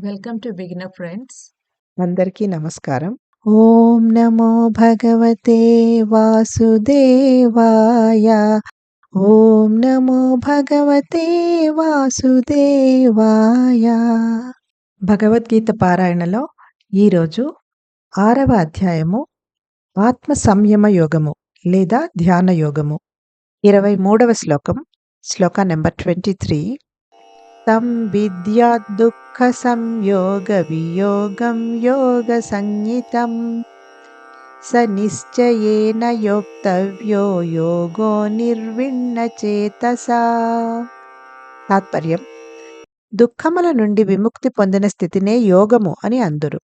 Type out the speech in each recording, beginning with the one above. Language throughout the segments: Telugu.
Welcome to beginner friends. అందరికీ నమస్కారం. ఓం నమో భగవతే వాసుదేవాయ. ఓం నమో భగవతే వాసుదేవాయ. భగవద్గీత పారాయణలో ఈరోజు 6వ అధ్యాయము ఆత్మ సంయమ యోగము లేదా ధ్యాన యోగము 23వ శ్లోకం. శ్లోక నెంబర్ 23. తం విద్యాత్ దుఃఖ సంయోగ వియోగం యోగ సంజ్ఞితం స నిశ్చయేన యోక్తవ్యో యోగో నిర్విణ్ణ చేతసా. తాత్పర్యం: దుఃఖముల నుండి విముక్తి పొందిన స్థితినే యోగము అని అందురు.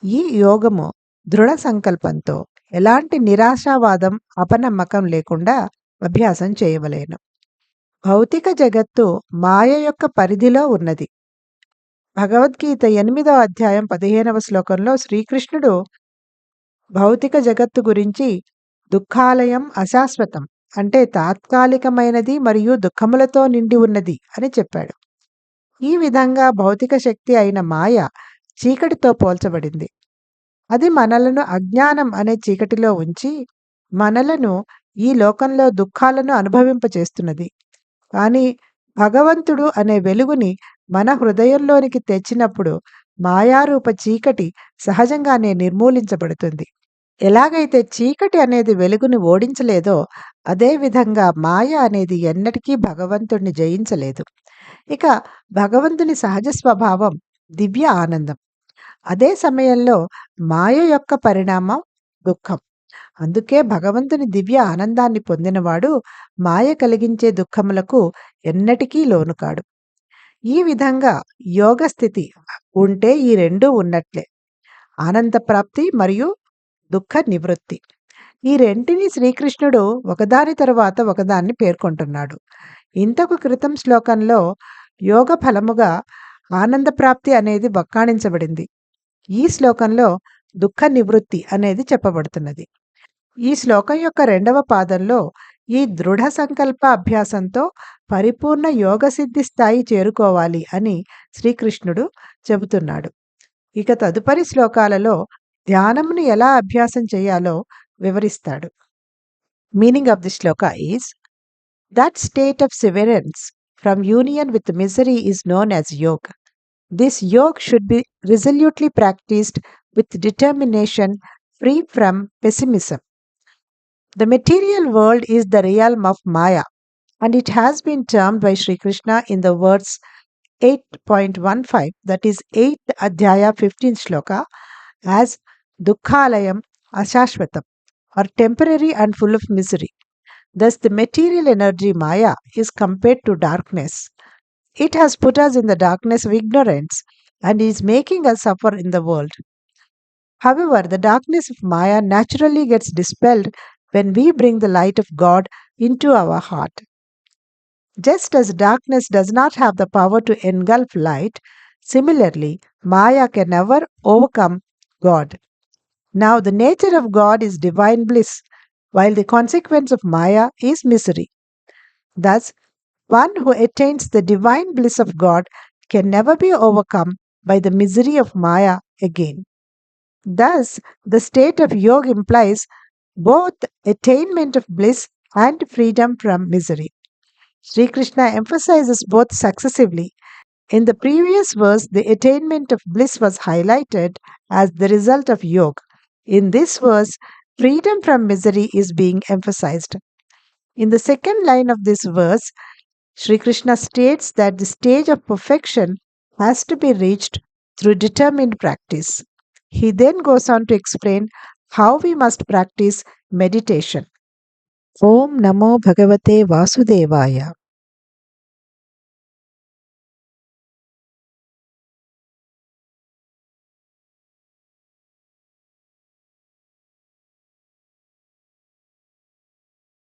ఈ యోగము దృఢ సంకల్పంతో ఎలాంటి నిరాశావాదం అపనమ్మకం లేకుండా అభ్యాసం చేయవలెను. భౌతిక జగత్తు మాయ యొక్క పరిధిలో ఉన్నది. భగవద్గీత 8వ అధ్యాయం 15వ శ్లోకంలో శ్రీకృష్ణుడు భౌతిక జగత్తు గురించి దుఃఖాలయం అశాశ్వతం, అంటే తాత్కాలికమైనది మరియు దుఃఖములతో నిండి ఉన్నది అని చెప్పాడు. ఈ విధంగా భౌతిక శక్తి అయిన మాయ చీకటితో పోల్చబడింది. అది మనలను అజ్ఞానం అనే చీకటిలో ఉంచి మనలను ఈ లోకంలో దుఃఖాలను అనుభవింపచేస్తున్నది. కానీ భగవంతుడు అనే వెలుగుని మన హృదయంలోనికి తెచ్చినప్పుడు మాయారూప చీకటి సహజంగానే నిర్మూలించబడుతుంది. ఎలాగైతే చీకటి అనేది వెలుగుని ఓడించలేదో అదేవిధంగా మాయ అనేది ఎన్నటికీ భగవంతుడిని జయించలేదు. ఇక భగవంతుని సహజ స్వభావం దివ్య ఆనందం. అదే సమయంలో మాయ యొక్క పరిణామం దుఃఖం. అందుకే భగవంతుని దివ్య ఆనందాన్ని పొందినవాడు మాయ కలిగించే దుఃఖములకు ఎన్నటికీ లోనుకాడు. ఈ విధంగా యోగ స్థితి ఉంటే ఈ రెండూ ఉన్నట్లే, ఆనంద ప్రాప్తి మరియు దుఃఖ నివృత్తి. ఈ రెంటిని శ్రీకృష్ణుడు ఒకదాని తరువాత ఒకదాన్ని పేర్కొంటున్నాడు. ఇంతకు క్రితం శ్లోకంలో యోగ ఫలముగా ఆనంద ప్రాప్తి అనేది వక్కాణించబడింది. ఈ శ్లోకంలో దుఃఖ నివృత్తి అనేది చెప్పబడుతున్నది. ఈ శ్లోకం యొక్క 2వ పాదంలో ఈ దృఢ సంకల్ప అభ్యాసంతో పరిపూర్ణ యోగసిద్ధి స్థాయి చేరుకోవాలి అని శ్రీకృష్ణుడు చెబుతున్నాడు. ఇక తదుపరి శ్లోకాలలో ధ్యానమును ఎలా అభ్యాసం చేయాలో వివరిస్తాడు. Meaning of the shloka is that state of severance from union with misery is known as Yog. This Yog should be resolutely practised with determination, free from pessimism. The material world is the realm of Maya, and it has been termed by Sri Krishna in the words 8.15, that is 8th Adhyaya 15th Shloka, as Dukkhalayam Ashashvatam, or temporary and full of misery. Thus, the material energy Maya is compared to darkness. It has put us in the darkness of ignorance and is making us suffer in the world. However, the darkness of Maya naturally gets dispelled when we bring the light of God into our heart. Just as darkness does not have the power to engulf light, similarly, Maya can never overcome God. Now, the nature of God is divine bliss, while the consequence of Maya is misery. Thus, one who attains the divine bliss of God can never be overcome by the misery of Maya again. Thus, the state of yoga implies both attainment of bliss and freedom from misery. Sri Krishna emphasizes both successively. In the previous verse, the attainment of bliss was highlighted as the result of yoga. In this verse, freedom from misery is being emphasized. In the second line of this verse, Sri Krishna states that the stage of perfection has to be reached through determined practice. He then goes on to explain how we must practice meditation. Om Namo Bhagavate Vasudevaya.